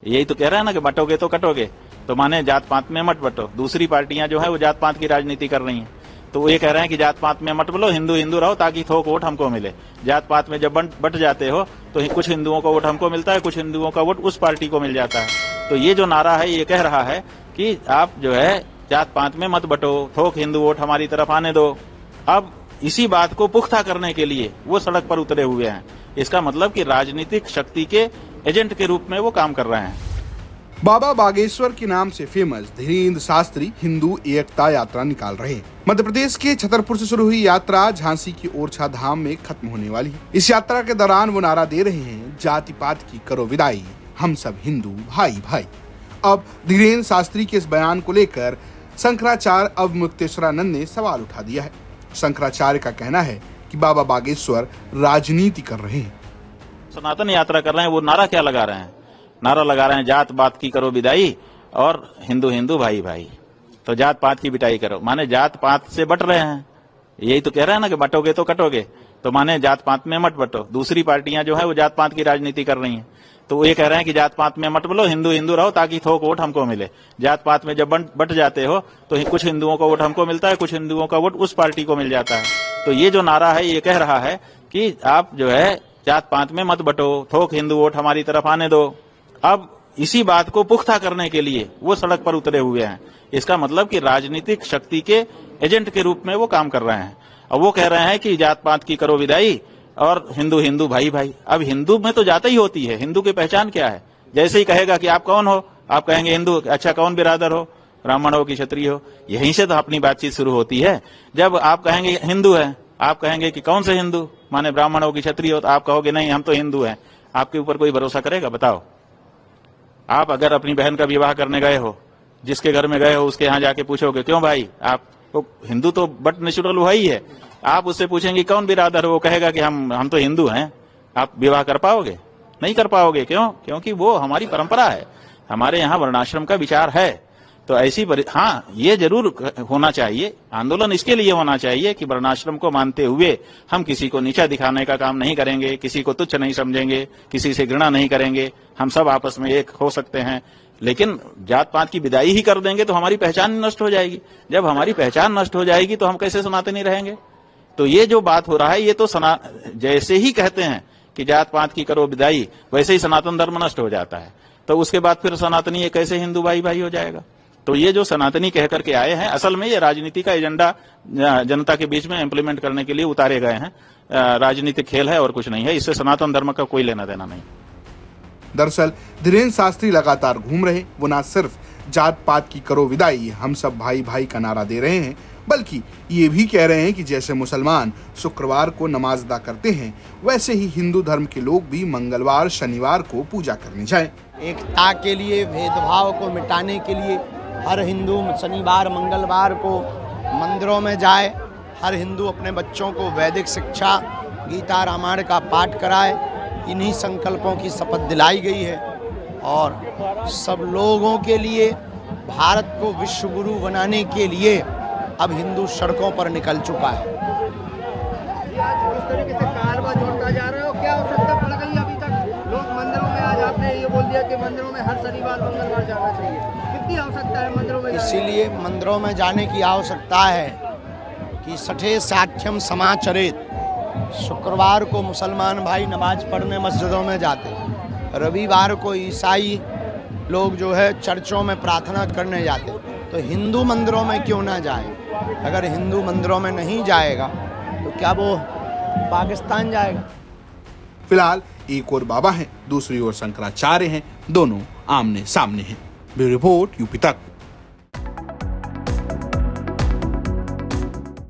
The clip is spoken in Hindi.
यही तो कह रहा है ना कि बटोगे तो कटोगे, तो माने जात पात में मत बटो। दूसरी पार्टियां जो है वो जात पात की राजनीति कर रही हैं, तो वो ये कह रहे हैं कि जात पात में मत बोलो, हिंदू हिंदू रहो ताकि थोक वोट हमको मिले। जात पात में जब बट जाते हो तो कुछ हिंदुओं का वोट हमको मिलता है, कुछ हिंदुओं का वोट उस पार्टी को मिल जाता है। तो ये जो नारा है ये कह रहा है कि आप जो है जात पात में मत बटो, थोक हिंदू वोट हमारी तरफ आने दो। अब इसी बात को पुख्ता करने के लिए वो सड़क पर उतरे हुए हैं। इसका मतलब कि राजनीतिक शक्ति के एजेंट के रूप में वो काम कर रहे हैं। बाबा बागेश्वर के नाम से फेमस धीरेन्द्र शास्त्री हिंदू एकता यात्रा निकाल रहे हैं। मध्य प्रदेश के छतरपुर से शुरू हुई यात्रा झांसी की ओरछा धाम में खत्म होने वाली है। इस यात्रा के दौरान वो नारा दे रहे हैं, जाति पात की करो विदाई, हम सब हिंदू भाई भाई। अब धीरेन्द्र शास्त्री के इस बयान को लेकर शंकराचार्य अवमुक्तेश्वरानंद ने सवाल उठा दिया है। शंकराचार्य का कहना है कि बाबा बागेश्वर राजनीति कर रहे हैं। सनातन यात्रा कर रहे हैं, वो नारा क्या लगा रहे हैं? नारा लगा रहे हैं जात पात की करो विदाई और हिंदू हिंदू भाई भाई। तो जात पात की बिटाई करो, माने जात पात से बट रहे हैं। यही तो कह रहे हैं ना कि बटोगे तो कटोगे, तो माने जात पात में मत बटो। दूसरी पार्टियां जो है वो जात पात की राजनीति कर रही हैं, तो वो ये कह रहे हैं कि जात पात में मत बोलो, हिंदू हिंदू रहो ताकि थोक वोट हमको मिले। जात पात में जब बट जाते हो तो कुछ हिंदुओं का वोट हमको मिलता है, कुछ हिंदुओं का वोट उस पार्टी को मिल जाता है। तो ये जो नारा है ये कह रहा है कि आप जो है जात पात में मत बटो, थोक हिंदू वोट हमारी तरफ आने दो। अब इसी बात को पुख्ता करने के लिए वो सड़क पर उतरे हुए हैं। इसका मतलब कि राजनीतिक शक्ति के एजेंट के रूप में वो काम कर रहे हैं। अब वो कह रहे हैं कि जात पात की करो विदाई और हिंदू हिंदू भाई भाई। अब हिंदू में तो जाति ही होती है, हिंदू की पहचान क्या है? जैसे ही कहेगा कि आप कौन हो, आप कहेंगे हिंदू। अच्छा, कौन बिरादर हो? ब्राह्मण हो कि क्षत्रिय हो? यहीं से तो अपनी बातचीत शुरू होती है। जब आप कहेंगे हिंदू है, आप कहेंगे कि कौन से हिंदू, माने ब्राह्मण हो कि क्षत्रिय हो, तो आप कहोगे नहीं हम तो हिंदू हैं। आपके ऊपर कोई भरोसा करेगा? बताओ। आप अगर अपनी बहन का विवाह करने गए हो, जिसके घर में गए हो उसके यहाँ जाके पूछोगे क्यों भाई, आप तो हिंदू तो बट नेचुरल हुआ ही है। आप उससे पूछेंगे कौन बिरादर हो, वो कहेगा कि हम तो हिंदू हैं। आप विवाह कर पाओगे? नहीं कर पाओगे। क्यों? क्योंकि वो हमारी परंपरा है, हमारे यहाँ वर्णाश्रम का विचार है। तो ऐसी हाँ, ये जरूर होना चाहिए, आंदोलन इसके लिए होना चाहिए कि वर्णाश्रम को मानते हुए हम किसी को नीचा दिखाने का काम नहीं करेंगे, किसी को तुच्छ नहीं समझेंगे, किसी से घृणा नहीं करेंगे। हम सब आपस में एक हो सकते हैं, लेकिन जात पात की विदाई ही कर देंगे तो हमारी पहचान नष्ट हो जाएगी। जब हमारी पहचान नष्ट हो जाएगी तो हम कैसे सनातनी रहेंगे? तो ये जो बात हो रहा है ये तो जैसे ही कहते हैं कि जात पात की करो विदाई, वैसे ही सनातन धर्म नष्ट हो जाता है। तो उसके बाद फिर सनातनी ये कैसे हिंदू भाई भाई हो जाएगा? तो ये जो सनातनी कह करके आए हैं, असल में ये राजनीति का एजेंडा जनता के बीच में इंप्लीमेंट करने के लिए उतारे गए हैं। राजनीतिक खेल है और कुछ नहीं है, इससे सनातन धर्म का कोई लेना देना नहीं। दरअसल धीरेन्द्र शास्त्री लगातार घूम रहे, वो न सिर्फ जात पात की करो विदाई, हम सब भाई भाई का नारा दे रहे हैं, बल्कि ये भी कह रहे हैं कि जैसे मुसलमान शुक्रवार को नमाज अदा करते हैं, वैसे ही हिंदू धर्म के लोग भी मंगलवार शनिवार को पूजा करने जाएं। एकता के लिए, भेदभाव को मिटाने के लिए हर हिंदू शनिवार मंगलवार को मंदिरों में जाए। हर हिंदू अपने बच्चों को वैदिक शिक्षा, गीता रामायण का पाठ कराए। इन्हीं संकल्पों की शपथ दिलाई गई है और सब लोगों के लिए भारत को विश्व गुरु बनाने के लिए अब हिंदू सड़कों पर निकल चुका है। जिस तरीके से कारवां जोड़ता जा रहा है, क्या हो सकता है? पड़ गई अभी तक लोग मंदिरों में, आज आपने ये बोल दिया कि मंदिरों में हर शनिवार मंगलवार जाना चाहिए। कितनी आवश्यकता है मंदिरों में? इसीलिए मंदिरों में जाने की आवश्यकता है कि सठे साठ्यम समाचरित। शुक्रवार को मुसलमान भाई नमाज पढ़ने मस्जिदों में जाते हैं, रविवार को ईसाई लोग जो है चर्चों में प्रार्थना करने जाते हैं। तो हिंदू मंदिरों में क्यों ना जाए? अगर हिंदू मंदिरों में नहीं जाएगा तो क्या वो पाकिस्तान जाएगा? फिलहाल एक और बाबा हैं, दूसरी ओर शंकराचार्य हैं, दोनों आमने सामने हैं। ब्यूरो रिपोर्ट, यूपी तक।